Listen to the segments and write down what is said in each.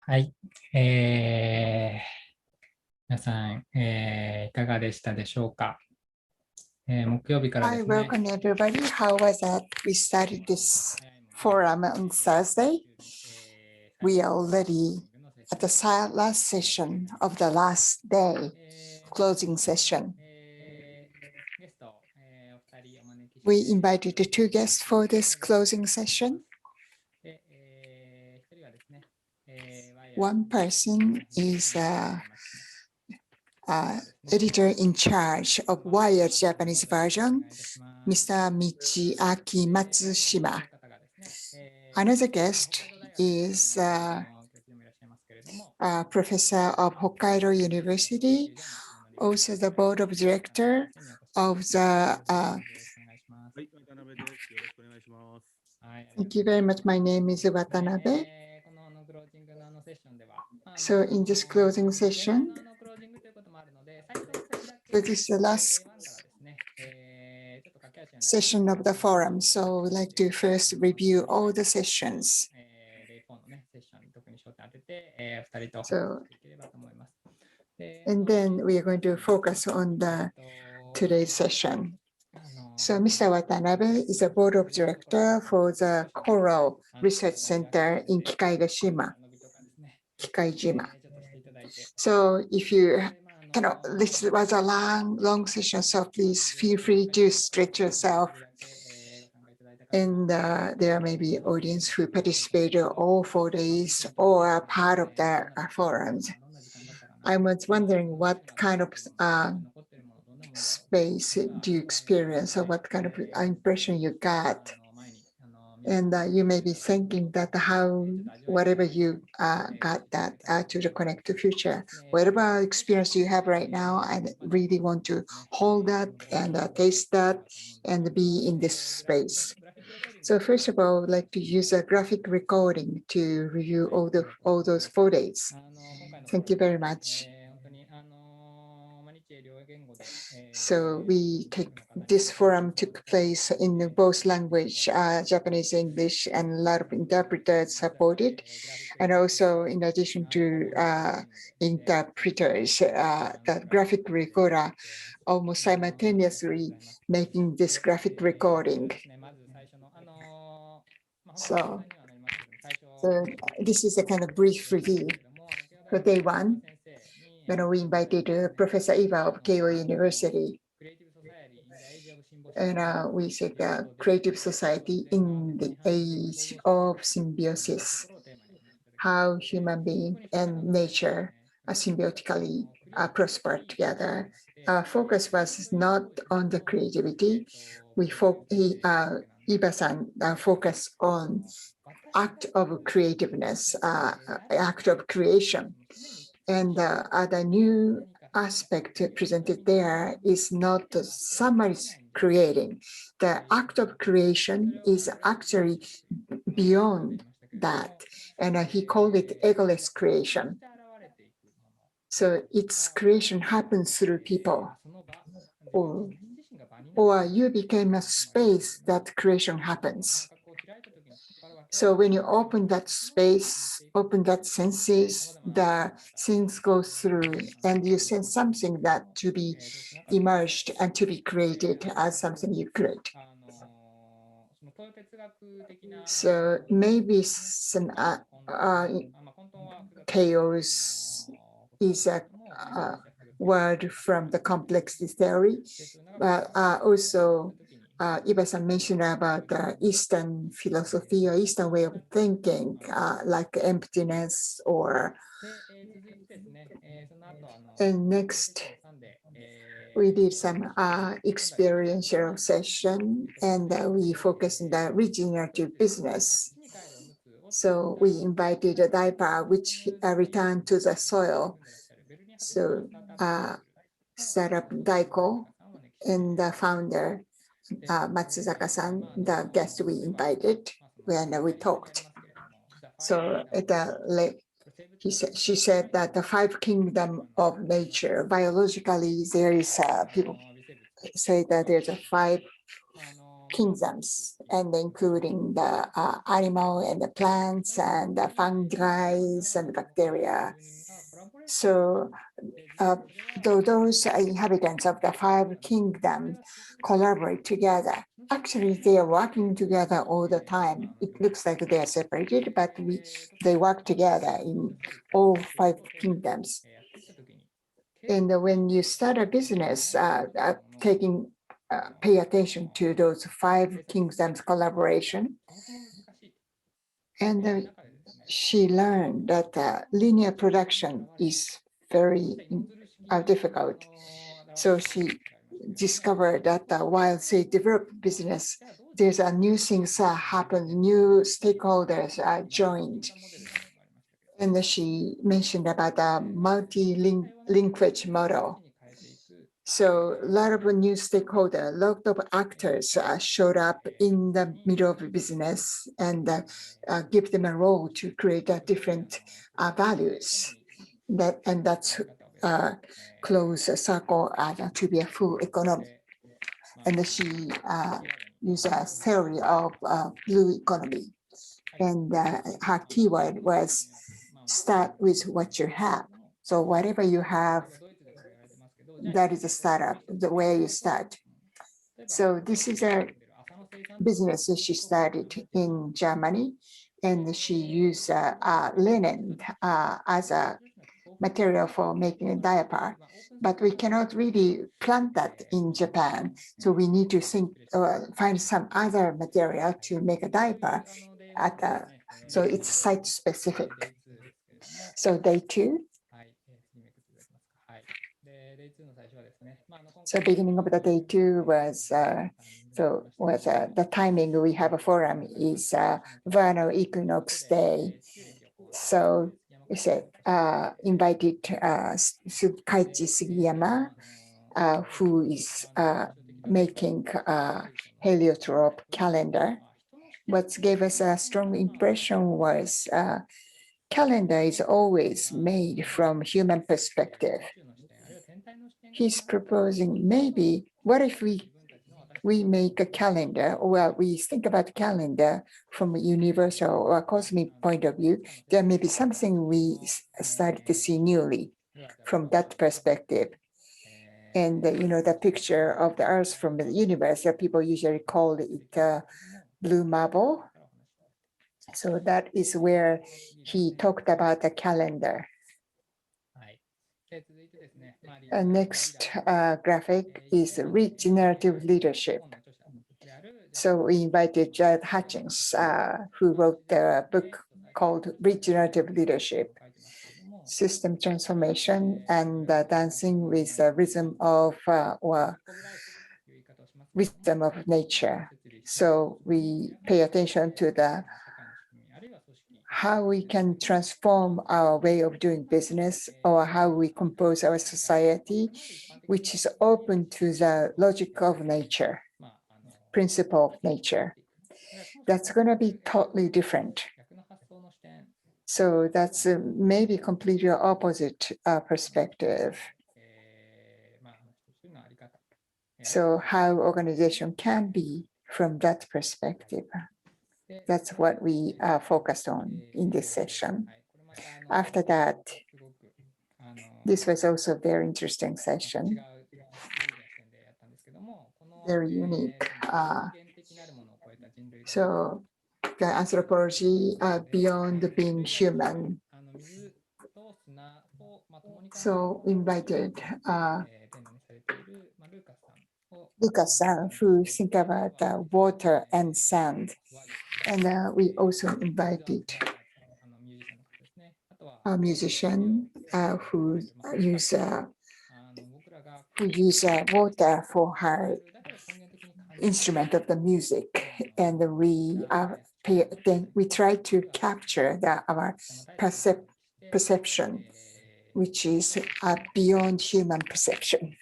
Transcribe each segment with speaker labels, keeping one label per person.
Speaker 1: はい、皆さん、いかがでしたでしょうか。木曜日からで
Speaker 2: Hi,
Speaker 1: すね。
Speaker 2: welcome everybody. How was that? We started this forum on Thursday. We are already at the last session of the last day, closing session. We invited the two guests for this closing session. One person is editor in charge of Wired Japanese version, Mr. Michiaki Matsushima. Another guest is professor of Hokkaido University, also the board of director of the Thank you very much. My name is Watanabe. So in this closing session, so this is the last session of the forum. So we'd like to first review all the sessions. So, and then we are going to focus on today's session. So Mr. Watanabe is a board of director for the Coral Research Center in Kikaijima. So if you this was a long session, so please feel free to stretch yourself. And there may be audience who participated all 4 days or are part of the forums. I was wondering what kind of space do you experience, or what kind of impression you got? And you may be thinking that whatever you got that to the Connect to Future, whatever experience you have right now, I really want to hold that and taste that and be in this space. So first of all, I'd like to use a graphic recording to review all those 4 days. Thank you very much. So this forum took place in both language, Japanese, English, and a lot of interpreters supported. And also in addition to interpreters, the graphic recorder almost simultaneously making this graphic recording. So this is a kind of brief review for day one. When we invited Professor Iva of Keio University, and we said creative society in the age of symbiosis, how human being and nature are symbiotically prosper together. Our focus was not on the creativity. Iba-san focused on act of creativeness, act of creation. And the new aspect presented there is not somebody's creating. The act of creation is actually beyond that. And he called it Eggless creation. So its creation happens through people. Or you became a space that creation happens. So when you open that space, open that senses, the things go through, and you sense something that to be emerged and to be created as something you create. So maybe some chaos is a word from the complexity theory, but also Iba-san mentioned about Eastern philosophy or Eastern way of thinking, like emptiness or. And next, we did some experiential session, and we focused on the regenerative business. So we invited a diver which returned to the soil. So startup Daiko and the founder Matsuzaka-san, the guest we invited when we talked. So she said that the 5 kingdoms of nature, biologically, there is people say that there's a 5 kingdoms, and including the animal and the plants and the fungi and bacteria. So those inhabitants of the 5 kingdoms collaborate together. Actually, they are working together all the time. It looks like they are separated, but they work together in all 5 kingdoms. And when you start a business, pay attention to those 5 kingdoms collaboration. And she learned that linear production is very difficult. So she discovered that while they develop business, there's a new things happen, new stakeholders are joined. And she mentioned about a multi-linkage model. So a lot of new stakeholders, a lot of actors showed up in the middle of the business and give them a role to create different values. That's close a circle to be a full economy. And she used a theory of blue economy. And her keyword was start with what you have. So whatever you have, that is a startup, the way you start. So this is a business that she started in Germany, and she used linen as a material for making a diaper. But we cannot really plant that in Japan. So we need to find some other material to make a diaper. So it's site specific. So day 2. So beginning of the day 2 was the timing we have a forum is vernal equinox day. So we said invited Kaichi Sugiyama, who is making a heliotrope calendar. What gave us a strong impression was calendar is always made from human perspective. He's proposing maybe, what if we make a calendar, or we think about calendar from a universal or cosmic point of view, there may be something we started to see newly from that perspective. And the picture of the Earth from the universe, people usually call it blue marble. So that is where he talked about the calendar. Next graphic is regenerative leadership. So we invited Jared Hutchins, who wrote the book called Regenerative Leadership, System Transformation and Dancing with the Rhythm of Nature. So we pay attention to how we can transform our way of doing business, or how we compose our society, which is open to the logic of nature, principle of nature. That's going to be totally different. So that's maybe completely opposite perspective. So how organization can be from that perspective. That's what we focused on in this session. After that, this was also a very interesting session, very unique. So the anthropology beyond being human. So invited Lucas-san, who think about water and sand. And we also invited a musician who use water for her instrument of the music, and we try to capture our perception, which is beyond human perception.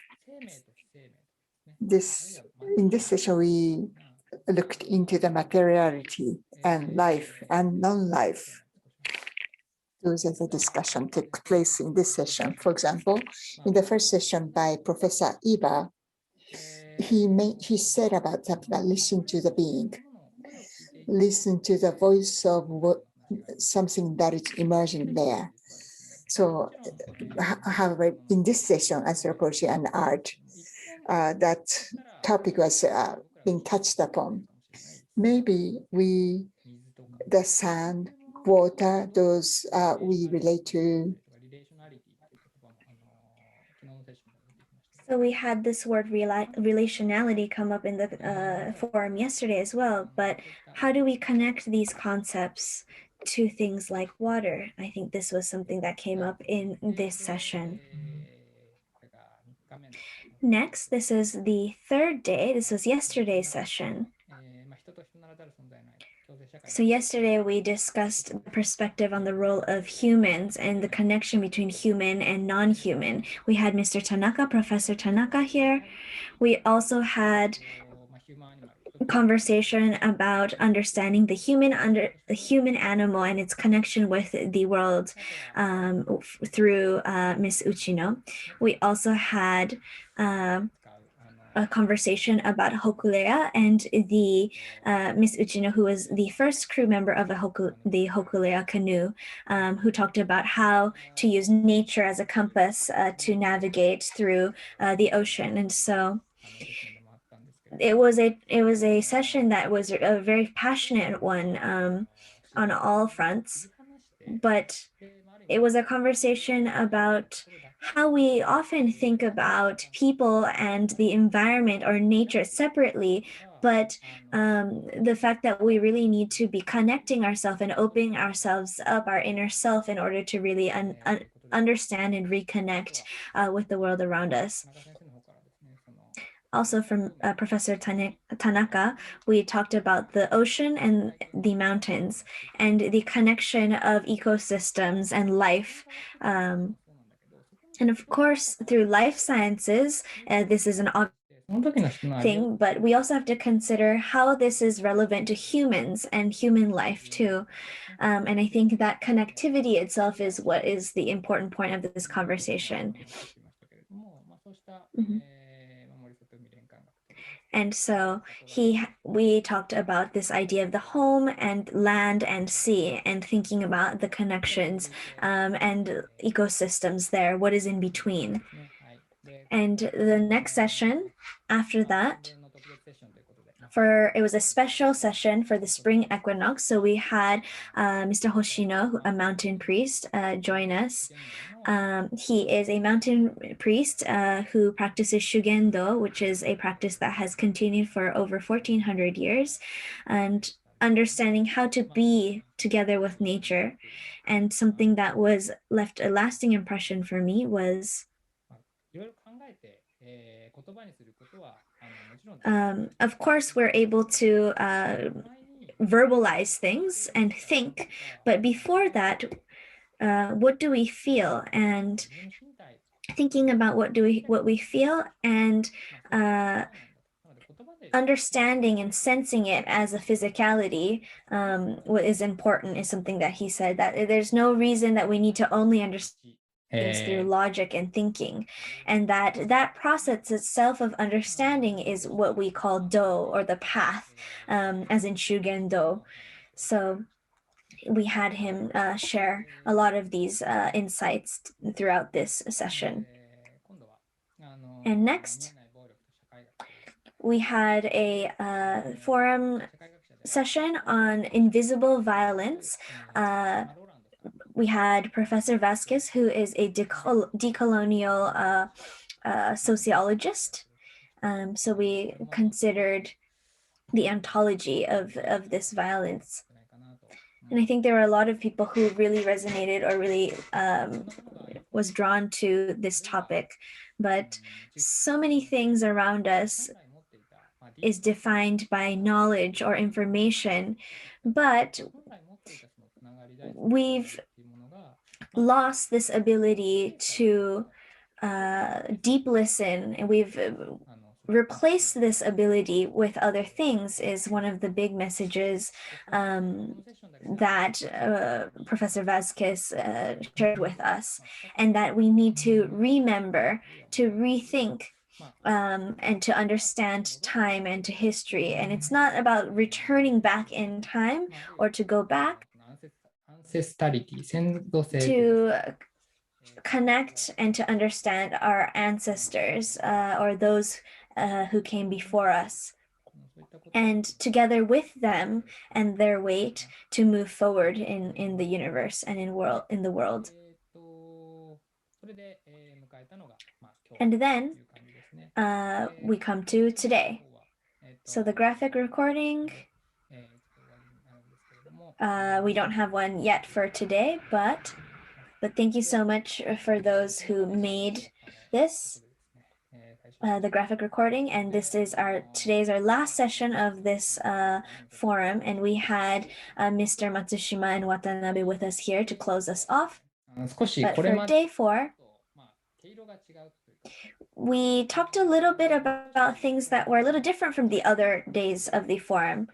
Speaker 2: In this session, we looked into the materiality and life and non-life. Those are the discussion took place in this session. For example, in the first session by Professor Iba, he said about that, listen to the being, listen to the voice of something that is emerging there. So, however, in this session, anthropology and art, that topic was being touched upon. Maybe the sun, water, those we relate to.
Speaker 3: So we had this word relationality come up in the forum yesterday as well, but how do we connect these concepts to things like water? I think this was something that came up in this session. Next, this is the third day. This was yesterday's session. So yesterday we discussed the perspective on the role of humans and the connection between human and non-human. We had Mr. Tanaka, Professor Tanaka here. We also had a conversation about understanding the human animal and its connection with the world through Ms. Uchino. We also had a conversation about Hokulea and the Miss Uchino, who was the first crew member of the Hokulea canoe, who talked about how to use nature as a compass to navigate through the ocean. And so it was a session that was a very passionate one on all fronts, but it was a conversation about how we often think about people and the environment or nature separately, but the fact that we really need to be connecting ourselves and opening ourselves up, our inner self, in order to really understand and reconnect with the world around us. Also from Professor Tanaka, we talked about the ocean and the mountains and the connection of ecosystems and life. And of course, through life sciences, this is an obvious thing, but we also have to consider how this is relevant to humans and human life too. And I think that connectivity itself is what is the important point of this conversation. Mm-hmm. And so we talked about this idea of the home and land and sea and thinking about the connections and ecosystems there, what is in between. And the next session after that, it was a special session for the spring equinox. So we had Mr. Hoshino, a mountain priest, join us. He is a mountain priest who practices Shugendo, which is a practice that has continued for over 1400 years, and understanding how to be together with nature. And something that was left a lasting impression for me was of course, we're able to verbalize things and think, but before that, what do we feel? And thinking about what we feel and understanding and sensing it as a physicality, what is important is something that he said, that there's no reason that we need to only understand things through logic and thinking, and that process itself of understanding is what we call do, or the path, as in Shugendo. So we had him share a lot of these insights throughout this session. And next, we had a forum session on invisible violence. We had Professor Vasquez, who is a decolonial sociologist. So we considered the ontology of this violence. And I think there were a lot of people who really resonated or really was drawn to this topic. But so many things around us is defined by knowledge or information, but we've lost this ability to deep listen, and we've replaced this ability with other things, is one of the big messages that Professor Vasquez shared with us, and that we need to remember, to rethink and to understand time and to history. And it's not about returning back in time or to go back, to connect and to understand our ancestors or those who came before us, and together with them and their weight to move forward in the universe and in the world. And then we come to today. So the graphic recording, we don't have one yet for today, but thank you so much for those who made this, the graphic recording. And this is today's our last session of this forum, and we had Mr. Matsushima and Watanabe with us here to close us off. But for day 4, we talked a little bit about things that were a little different from the other days of the forum.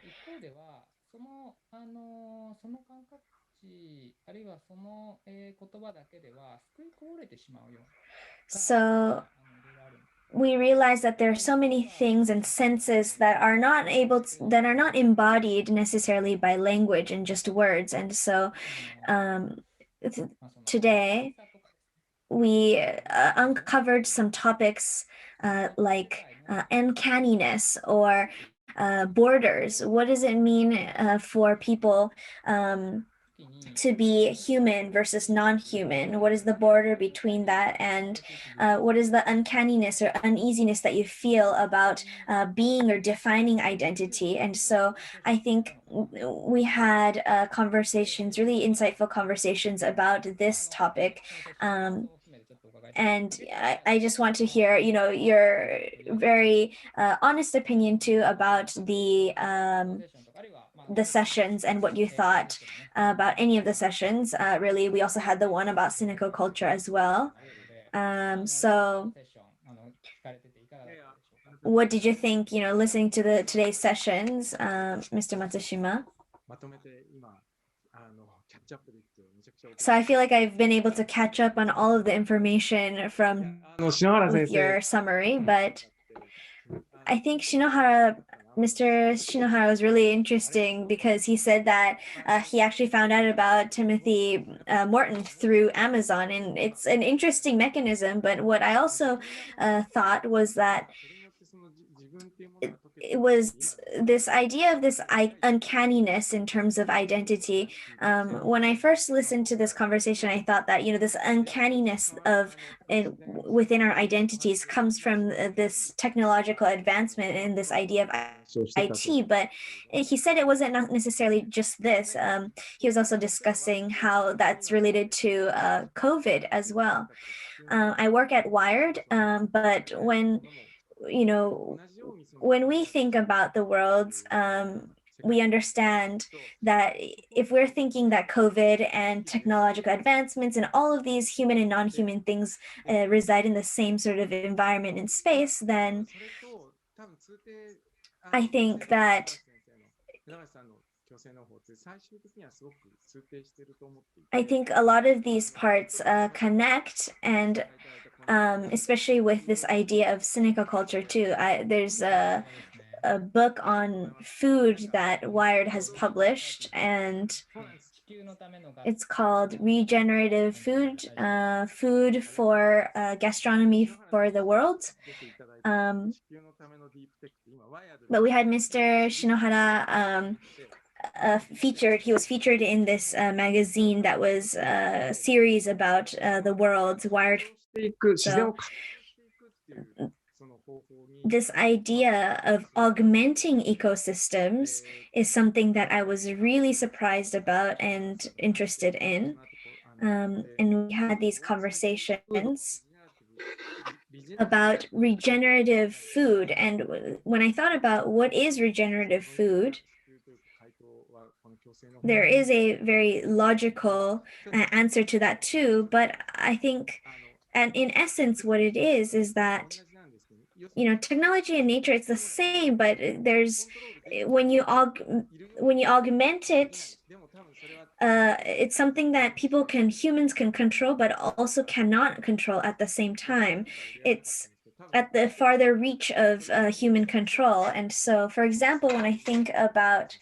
Speaker 3: So we realize that there are so many things and senses that are not embodied necessarily by language and just words. And so today we uncovered some topics like uncanniness or borders. What does it mean for people to be human versus non-human? What is the border between that? And what is the uncanniness or uneasiness that you feel about being or defining identity? And so I think we had conversations, really insightful conversations about this topic. And I just want to hear, your very honest opinion too about the sessions and what you thought about any of the sessions. Really, we also had the one about cynical culture as well. So what did you think, listening to today's sessions, Mr. Matsushima? So I feel like I've been able to catch up on all of the information from with your summary, but I think Mr. Shinohara was really interesting because he said that he actually found out about Timothy Morton through Amazon, and it's an interesting mechanism. But what I also thought was that it was this idea of this uncanniness in terms of identity. When I first listened to this conversation, I thought that, this uncanniness within our identities comes from this technological advancement and this idea of IT, but he said it wasn't not necessarily just this. He was also discussing how that's related to COVID as well. I work at Wired, but when we think about the world, we understand that if we're thinking that COVID and technological advancements and all of these human and non-human things reside in the same sort of environment and space, then I think that a lot of these parts connect, and especially with this idea of cynical culture too. There's a book on food that Wired has published, and it's called Regenerative Food, Food for Gastronomy for the World. But we had Mr. Shinohara he was featured in this magazine that was a series about the world, Wired. So, this idea of augmenting ecosystems is something that I was really surprised about and interested in. And we had these conversations about regenerative food. And when I thought about what is regenerative food, there is a very logical answer to that too. But I think, and in essence, what it is that technology and nature, it's the same, but there's when you augment it, it's something that humans can control, but also cannot control at the same time. It's at the farther reach of human control. And so, for example, when I think about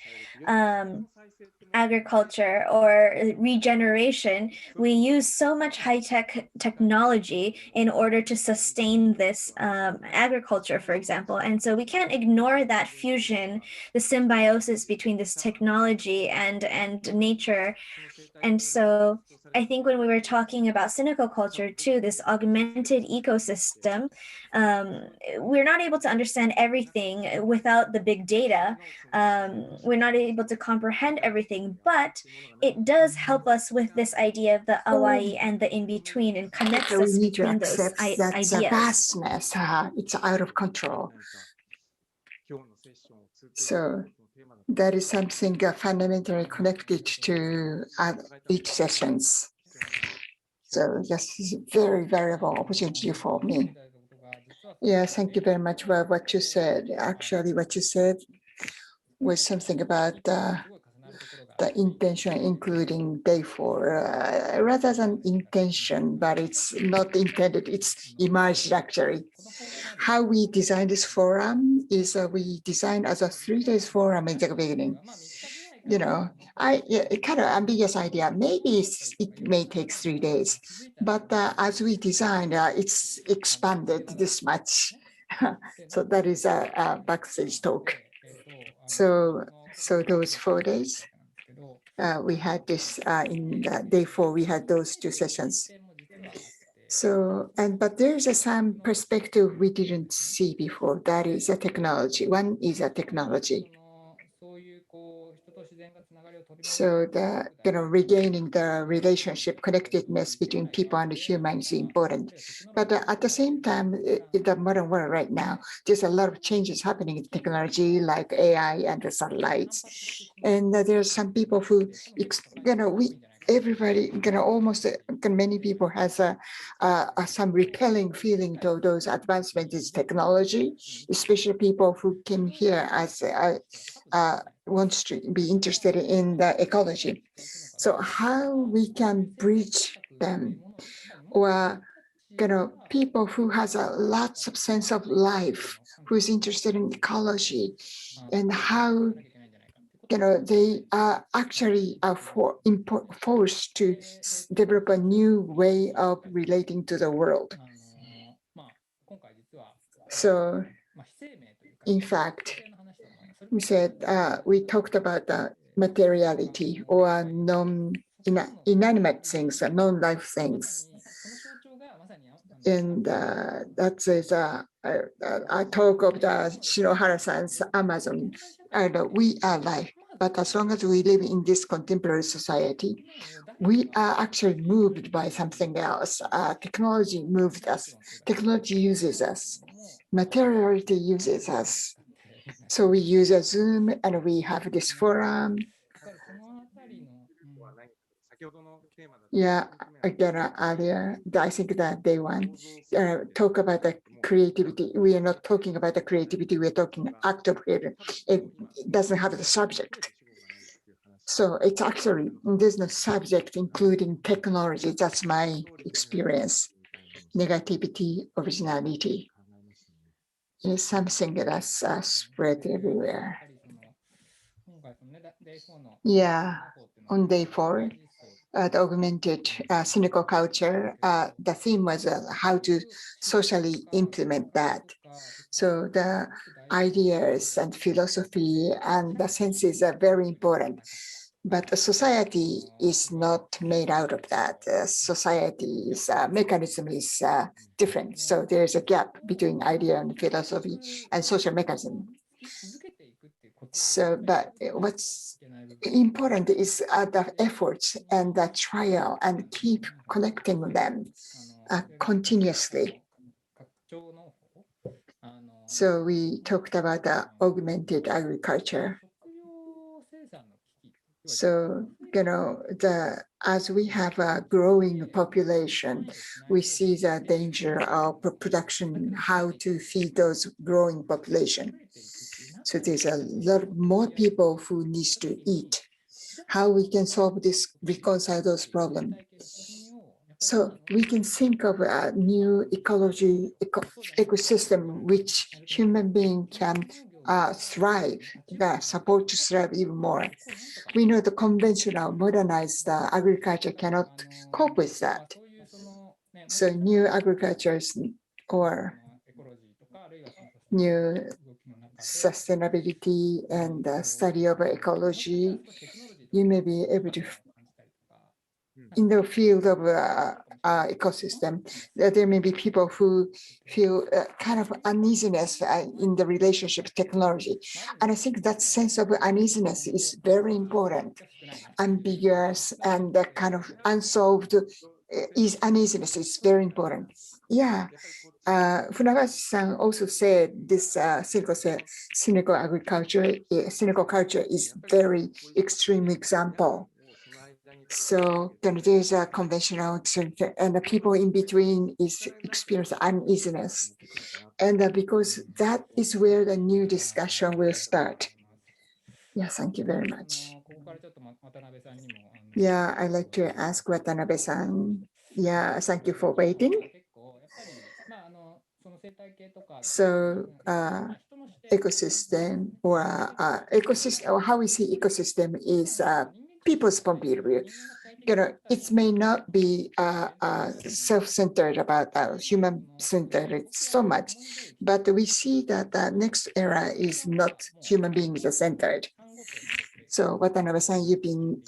Speaker 3: agriculture or regeneration, we use so much high-tech technology in order to sustain this agriculture, for example. And so we can't ignore that fusion, the symbiosis between this technology and nature. And so I think when we were talking about cynical culture too, this augmented ecosystem, we're not able to understand everything without the big data. We're not able to comprehend everything, but it does help us with this idea of the AWAI and the in-between, and connects
Speaker 2: So we
Speaker 3: us
Speaker 2: need to
Speaker 3: between those
Speaker 2: accept that
Speaker 3: ideas.
Speaker 2: vastness, it's out of control. So that is something fundamentally connected to each sessions. So this is a very valuable opportunity for me. Yeah, thank you very much for what you said. Actually, what you said was something about the intention, including day 4, rather than intention, but it's not intended, it's emerged actually. How we designed this forum is we designed as a 3-day forum in the beginning. You know, a kind of ambiguous idea. Maybe it may take 3 days, but as we designed, it's expanded this much. So that is a backstage talk. So those 4 days, we had this in day 4, we had those 2 sessions. So, but there's some perspective we didn't see before. That is a technology. One is a technology. So regaining the relationship, connectedness between people and humans is important. But at the same time, in the modern world right now, there's a lot of changes happening in technology like AI and the satellites. And there are some people who, everybody, almost many people has some repelling feeling to those advancements in technology, especially people who came here as wants to be interested in the ecology. So how we can bridge them, or people who has a lots of sense of life, who's interested in ecology, and how they are actually forced to develop a new way of relating to the world. So, in fact, we said we talked about the materiality or inanimate things, non-life things, and that is a talk of the Shinohara-san's Amazon. We are life, but as long as we live in this contemporary society, we are actually moved by something else. Technology moved us. Technology uses us. Materiality uses us. So we use a Zoom and we have this forum. Yeah, again, earlier, I think that day 1, talk about the creativity. We are not talking about the creativity, we're talking act of creativity. It doesn't have the subject. So it's actually, there's no subject, including technology. That's my experience. Negativity, originality is something that's spread everywhere. Yeah, on day 4, the augmented cynical culture, the theme was how to socially implement that. So the ideas and philosophy and the senses are very important. But the society is not made out of that. Society's mechanism is different. So there's a gap between idea and philosophy and social mechanism. So, but what's important is the efforts and the trial and keep connecting them continuously. So we talked about the augmented agriculture. So, as we have a growing population, we see the danger of production, how to feed those growing population. So there's a lot more people who needs to eat. How we can solve this, reconcile those problems. So we can think of a new ecosystem which human being can thrive, support to thrive even more. We know the conventional modernized agriculture cannot cope with that. So new agricultures or new sustainability and study of ecology, you may be able to, in the field of ecosystem, there may be people who feel kind of uneasiness in the relationship with technology. And I think that sense of uneasiness is very important. Ambiguous and that kind of unsolved uneasiness is very important. Yeah. Funagashi-san also said this cynical agriculture, cynical culture is very extreme example. So there's a conventional and the people in between is experience uneasiness. And because that is where the new discussion will start. Yeah, thank you very much. Yeah, I'd like to ask Watanabe-san. Yeah, thank you for waiting. So ecosystem or how we see ecosystem is people's point of view. It may not be self-centered about human-centered so much, but we see that the next era is not human beings centered. So Watanabe-san, you've been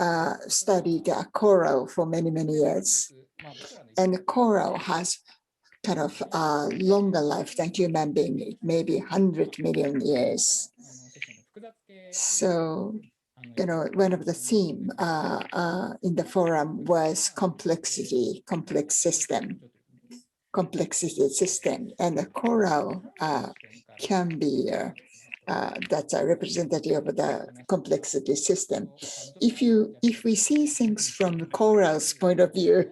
Speaker 2: studied coral for many, many years. And coral has kind of longer life than human being, maybe 100 million years. So, one of the theme in the forum was complexity system. And the coral can be that's a representative of the complexity system. If we see things from the coral's point of view,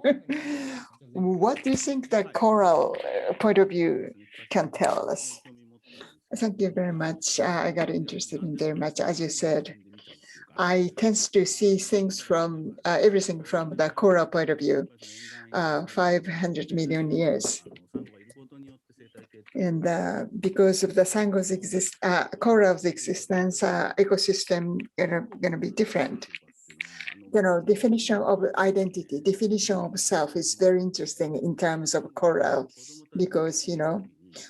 Speaker 2: what do you think the coral point of view can tell us? Thank you very much. I got interested in very much. As you said, I tend to see things from everything from the coral point of view, 500 million years. And because of the sango's coral's existence, ecosystem going to be different. Definition of identity, definition of self is very interesting in terms of coral, because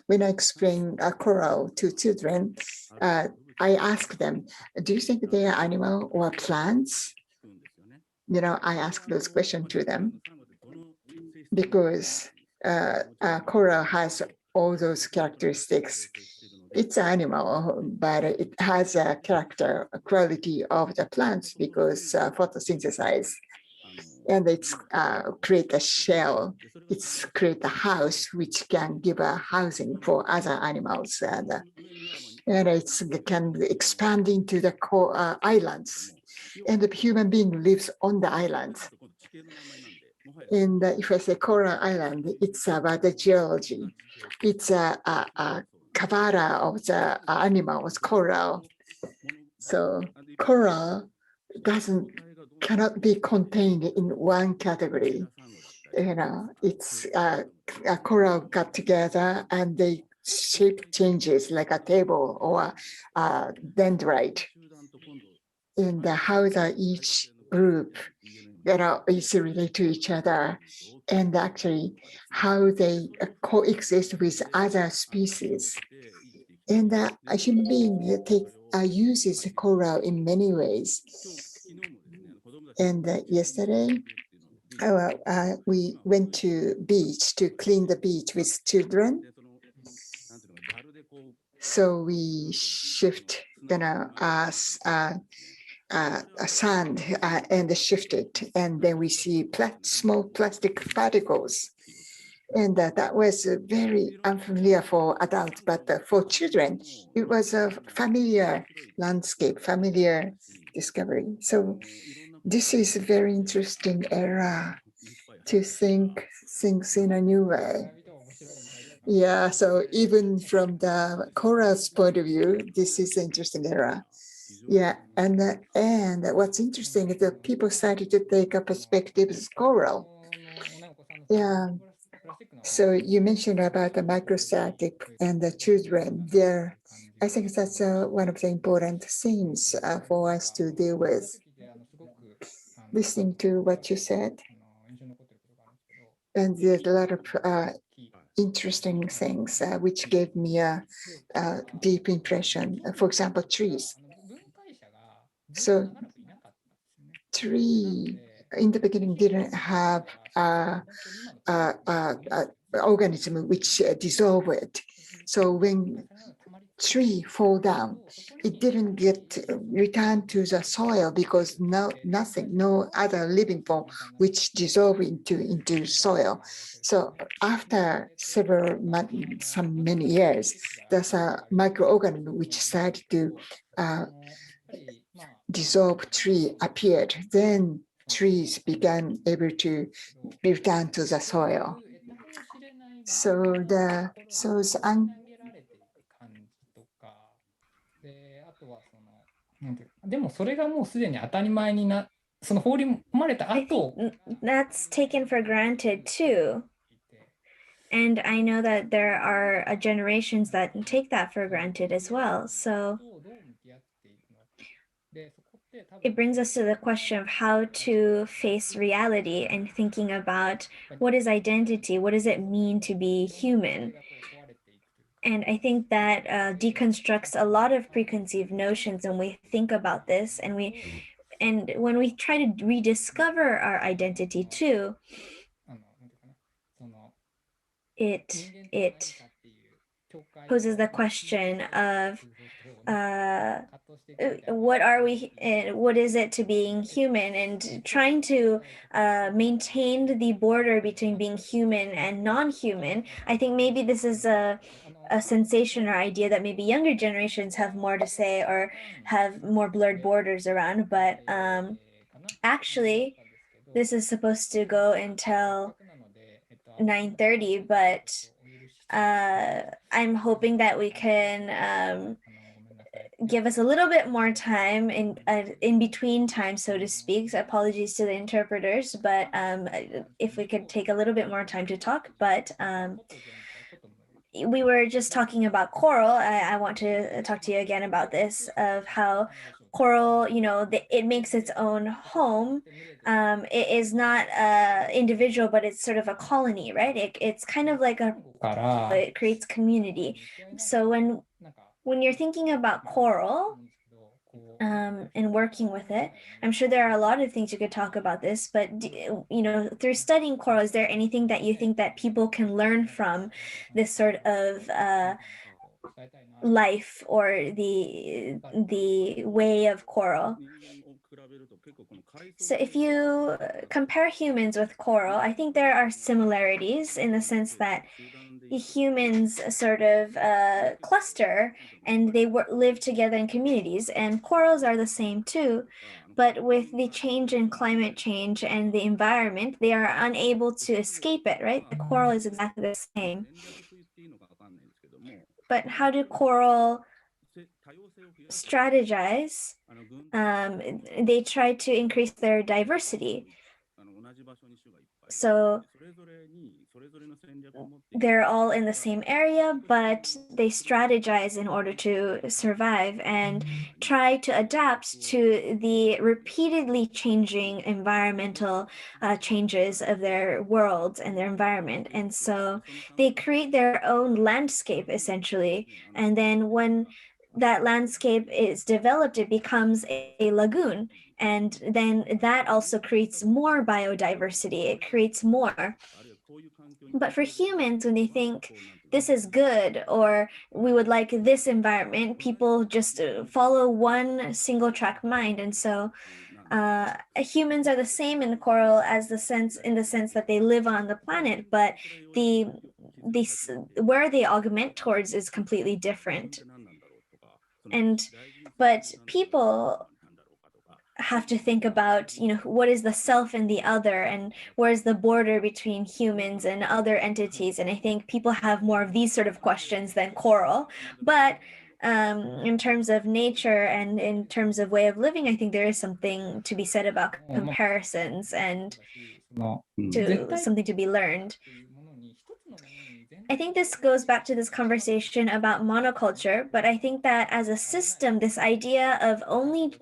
Speaker 2: when I explain a coral to children, I ask them, do you think they are animal or plants? I ask those questions to them because coral has all those characteristics. It's an animal, but it has a character, a quality of the plants because photosynthesize. And it's create a shell. It's create a house which can give a housing for other animals. And it can expand into the islands. And the human being lives on the islands. And if I say coral island, it's about the geology. It's a cavara of the animals, coral. So coral cannot be contained in one category. It's a coral got together and the shape changes like a table or a dendrite. And how each group is related to each other, and actually how they coexist with other species. And a human being uses coral in many ways. And yesterday, we went to beach to clean the beach with children. So we shift sand and shift it, and then we see small plastic particles. And that was very unfamiliar for adults, but for children, it was a familiar landscape, familiar discovery. So this is a very interesting era to think things in a new way. Yeah, so even from the coral's point of view, this is an interesting era. Yeah, and what's interesting is that people started to take a perspective as coral. Yeah. So you mentioned about the microstatic and the children there. I think that's one of the important things for us to deal with. Listening to what you said, and there's a lot of interesting things which gave me a deep impression. For example, trees. So tree in the beginning didn't have organism which dissolve it. So when tree fall down, it didn't get returned to the soil because no other living form which dissolve into soil. So after many years, there's a microorganism which started to dissolve tree appeared. Then trees began able to return to the soil. So it's
Speaker 1: でもそれがもうすでに当たり前にな、その放り込まれた
Speaker 3: I
Speaker 1: 後
Speaker 3: think that's taken for granted too. And I know that there are generations that take that for granted as well. So it brings us to the question of how to face reality and thinking about what is identity, what does it mean to be human? And I think that deconstructs a lot of preconceived notions when we think about this, and when we try to rediscover our identity too, it poses the question of what are we, what is it to being human, and trying to maintain the border between being human and non-human. I think maybe this is a sensation or idea that maybe younger generations have more to say or have more blurred borders around, but actually this is supposed to go until 9:30, but I'm hoping that we can give us a little bit more time in between time, so to speak. So apologies to the interpreters, but if we could take a little bit more time to talk. But we were just talking about coral. I want to talk to you again about this, of how coral, it makes its own home. It is not individual, but it's sort of a colony, right? It's kind of like it creates community. So when you're thinking about coral and working with it, I'm sure there are a lot of things you could talk about this, but through studying coral, is there anything that you think that people can learn from this sort of life or the way of coral? So if you compare humans with coral, I think there are similarities in the sense that humans sort of cluster and they live together in communities, and corals are the same too. But with the change in climate change and the environment, they are unable to escape it, right? The coral is exactly the same. But how do coral strategize? They try to increase their diversity. So they're all in the same area, but they strategize in order to survive and try to adapt to the repeatedly changing environmental changes of their world and their environment. And so they create their own landscape, essentially. And then when that landscape is developed, it becomes a lagoon. And then that also creates more biodiversity. It creates more. But for humans, when they think this is good or we would like this environment, people just follow one single track mind. And so humans are the same in coral in the sense that they live on the planet, but where they augment towards is completely different. But people have to think about, what is the self and the other, and where's the border between humans and other entities. And I think people have more of these sort of questions than coral. But in terms of nature and in terms of way of living, I think there is something to be said about comparisons and something to be learned. I think this goes back to this conversation about monoculture, but I think that as a system, this idea of only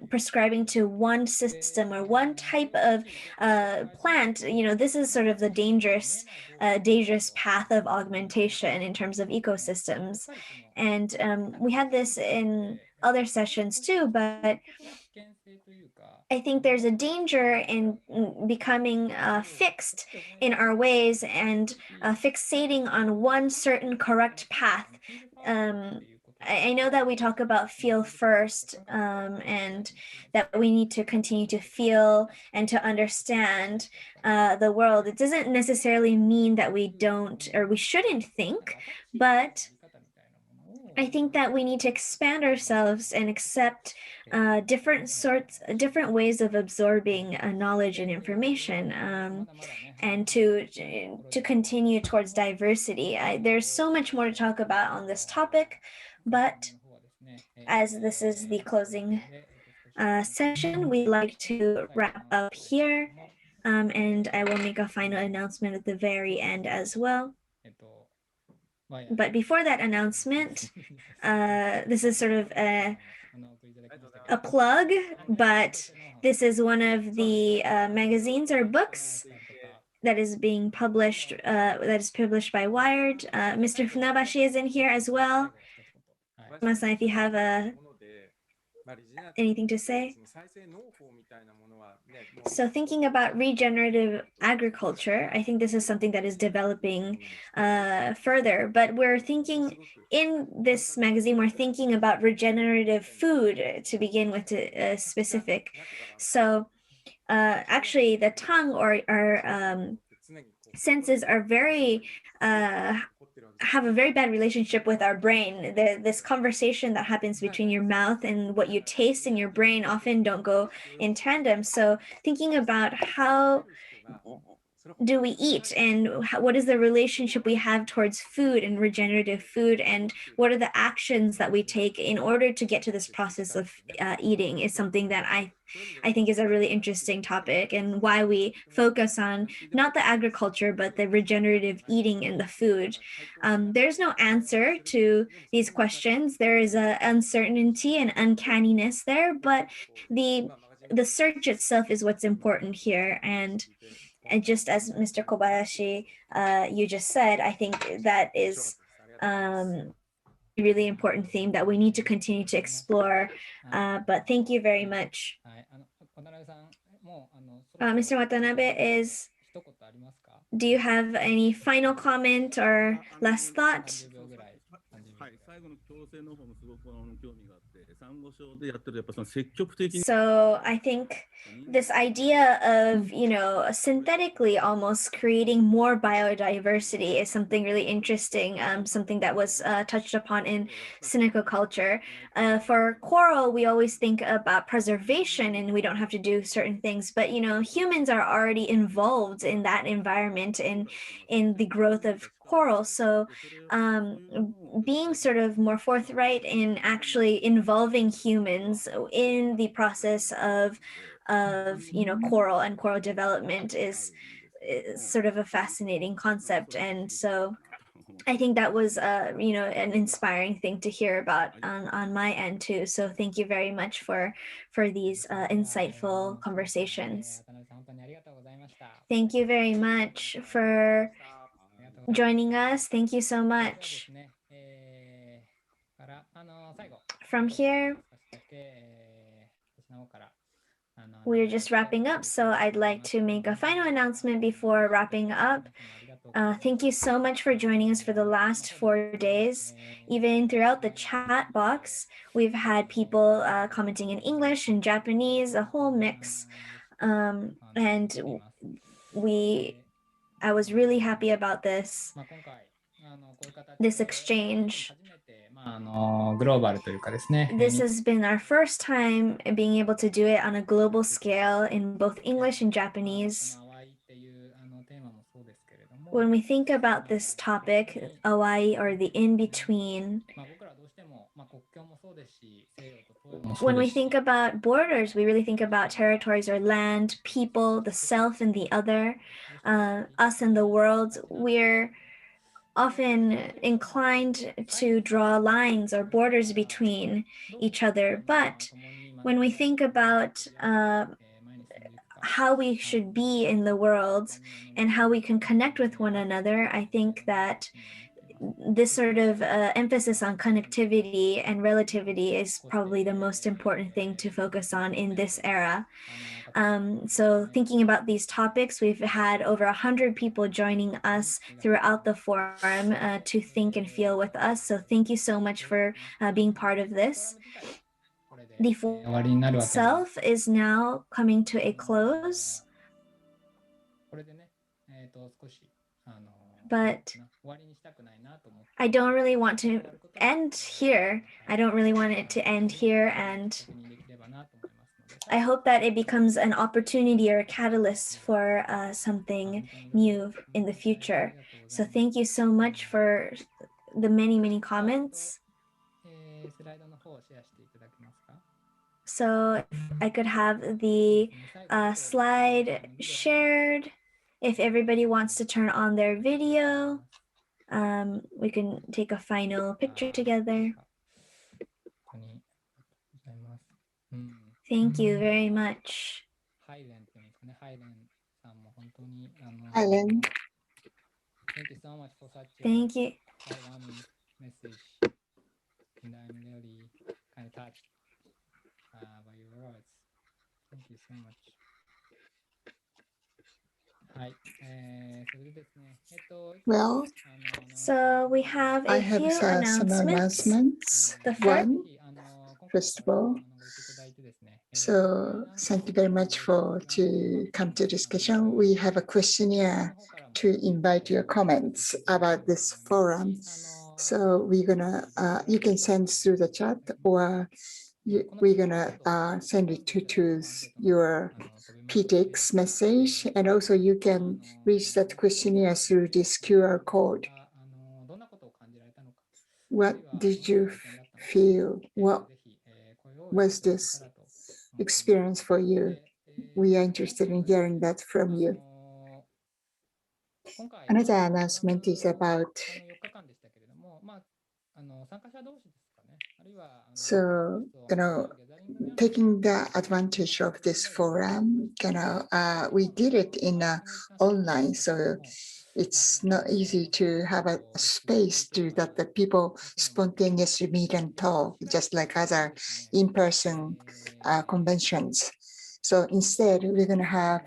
Speaker 3: prescribing to one system or one type of plant, this is sort of the dangerous path of augmentation in terms of ecosystems. And we had this in other sessions too, but I think there's a danger in becoming fixed in our ways and fixating on one certain correct path. I know that we talk about feel first and that we need to continue to feel and to understand the world. It doesn't necessarily mean that we don't or we shouldn't think, but I think that we need to expand ourselves and accept different ways of absorbing knowledge and information, and to continue towards diversity. There's so much more to talk about on this topic, but as this is the closing session, we'd like to wrap up here, and I will make a final announcement at the very end as well. But before that announcement, this is sort of a plug, but this is one of the magazines or books that is being published, that is published by Wired. Mr. Funabashi is in here as well. Masa, if you have anything to say. So thinking about regenerative agriculture, I think this is something that is developing further, but we're thinking in this magazine, we're thinking about regenerative food to begin with, specific. So actually the tongue or our senses are very have a very bad relationship with our brain. This conversation that happens between your mouth and what you taste in your brain often don't go in tandem. So thinking about how do we eat and what is the relationship we have towards food and regenerative food, and what are the actions that we take in order to get to this process of eating is something that I think is a really interesting topic, and why we focus on not the agriculture, but the regenerative eating and the food. There's no answer to these questions. There is an uncertainty and uncanniness there, but the search itself is what's important here. And just as Mr. Kobayashi, you just said, I think that is a really important theme that we need to continue to explore. But thank you very much. Mr. Watanabe, do you have any final comment or last thought? So I think this idea of, synthetically almost creating more biodiversity is something really interesting, something that was touched upon in cynical culture. For coral, we always think about preservation and we don't have to do certain things, but humans are already involved in that environment and in the growth of coral. So being sort of more forthright in actually involving humans in the process of coral and coral development is sort of a fascinating concept. And so I think that was an inspiring thing to hear about on my end too. So thank you very much for these insightful conversations. Thank you very much for joining us. Thank you so much. From here, we're just wrapping up, so I'd like to make a final announcement before wrapping up. Thank you so much for joining us for the last 4 days. Even throughout the chat box, we've had people commenting in English and Japanese, a whole mix. And I was really happy about this exchange. This has been our first time being able to do it on a global scale in both English and Japanese. When we think about this topic, AWAI, or the in-between, when we think about borders, we really think about territories or land, people, the self and the other, us and the world. We're often inclined to draw lines or borders between each other. But when we think about how we should be in the world and how we can connect with one another, I think that this sort of emphasis on connectivity and relativity is probably the most important thing to focus on in this era. So thinking about these topics, we've had over 100 people joining us throughout the forum to think and feel with us. So thank you so much for being part of this. The forum itself is now coming to a close. But I don't really want to end here. I don't really want it to end here, and I hope that it becomes an opportunity or a catalyst for something new in the future. So thank you so much for the many, many comments. So if I could have the slide shared. If everybody wants to turn on their video, we can take a final picture together. Thank you very much.
Speaker 2: Helen.
Speaker 1: Thank you so much for such
Speaker 3: Thank you.
Speaker 1: heartwarming message. And I'm really kind of touched by your words. Thank you so much. はい。それでですね。
Speaker 2: Well,
Speaker 3: So we have
Speaker 2: I
Speaker 3: a
Speaker 2: have
Speaker 3: few
Speaker 2: some
Speaker 3: announcements.
Speaker 2: announcements.
Speaker 3: The
Speaker 2: One, first of all, so thank you very much for to come to discussion. We have a questionnaire to invite your comments about this forum. So we're gonna, you can send through the chat, or we're gonna send it to your PTX message, and also you can reach that questionnaire through this QR code. What did you feel? What was this experience for you? We are interested in hearing that from you. Another announcement is about, so, taking the advantage of this forum, we did it in online, so it's not easy to have a space to that the people spontaneously meet and talk, just like other in-person conventions. So instead, we're going to have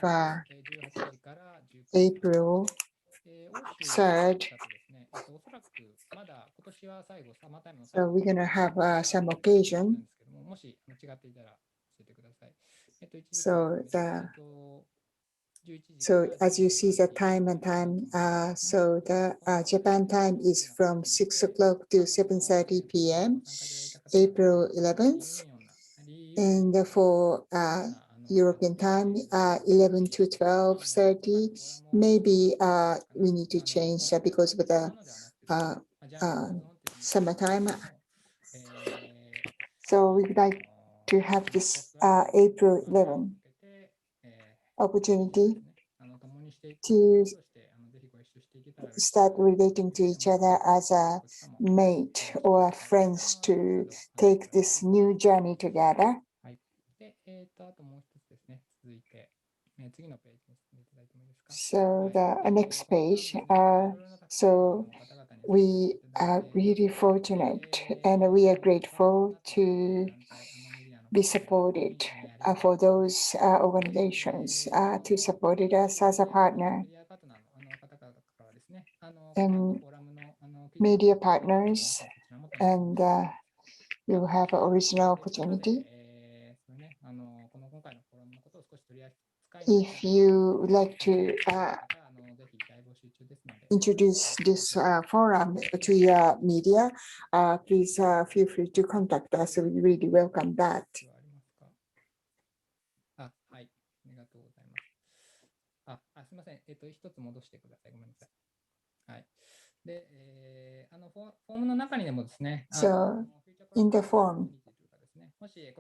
Speaker 2: April 3rd. So we're going to have some occasion. So as you see the time and time, so the Japan time is from 6 o'clock to 7:30 p.m., April 11th. And for European time, 11 to 12:30. Maybe we need to change because of the summertime. So we'd like to have this April 11 opportunity to start relating to each other as a mate or friends to take this new journey together. So the next page, so we are really fortunate and we are grateful to be supported for those organizations to support us as a partner. And media partners, and you will have an original opportunity. If you would like to introduce this forum to your media, please feel free to contact us. We really welcome that.
Speaker 1: で、フォームの中にでもですね、
Speaker 2: So in the form,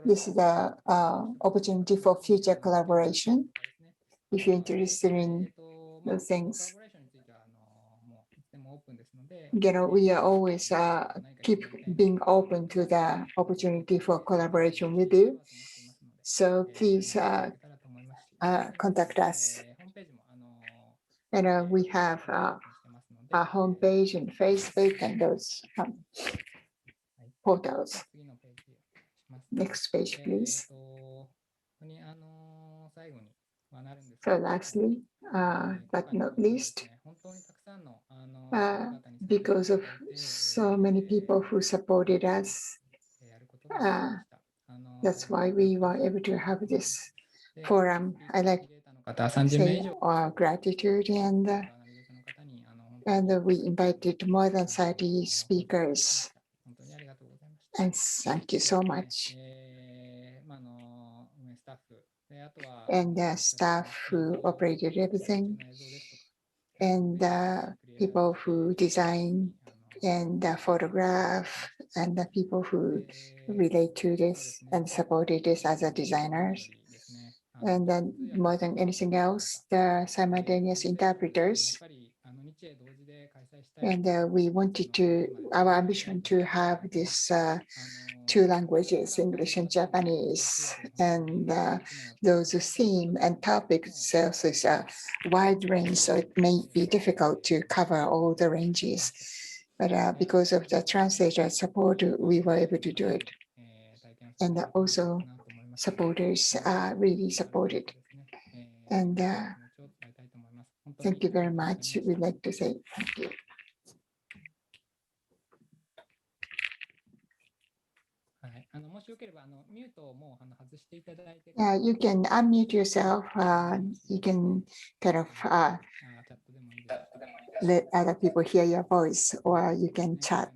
Speaker 2: this is the opportunity for future collaboration. If you're interested in those things, we are always keep being open to the opportunity for collaboration with you. So please contact us. And we have our homepage and Facebook and those portals. Next page, please. So lastly, but not least, because of so many people who supported us, that's why we were able to have this forum. I like to say our gratitude, and we invited more than 30 speakers. And thank you so much. And the staff who operated everything, and the people who design and photograph, and the people who relate to this and supported this as a designers. And then more than anything else, the simultaneous interpreters. And we wanted to, our ambition to have this 2 languages, English and Japanese, and those theme and topics is a wide range, so it may be difficult to cover all the ranges. But because of the translator support, we were able to do it. And also supporters really supported. And thank you very much. We'd like to say thank you. You can unmute yourself. You can kind of let other people hear your voice, or you can chat.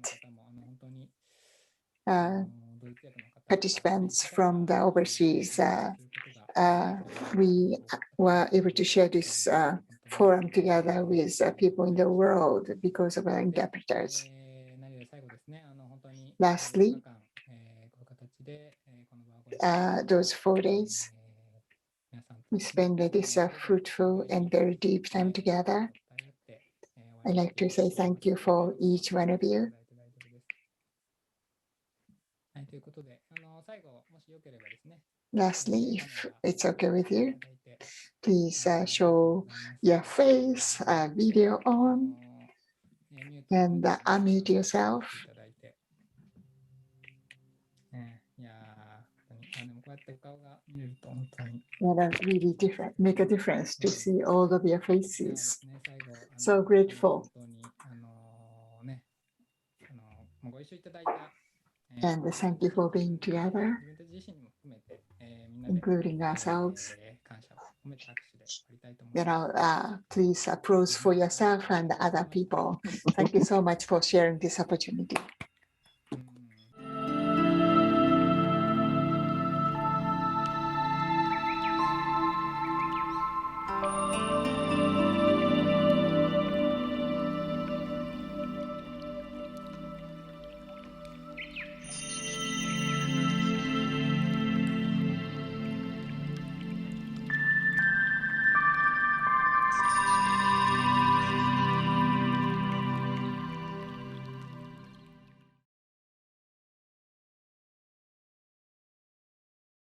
Speaker 2: Participants from the overseas, we were able to share this forum together with people in the world because of our interpreters. Lastly, those 4 days, we spent this fruitful and very deep time together. I'd like to say thank you for each one of you. Lastly, if it's okay with you, please show your face, video on, and unmute yourself. Really different, make a difference to see all of your faces. So grateful. And thank you for being together, including ourselves. Please applause for yourself and other people. Thank you so much for sharing this opportunity.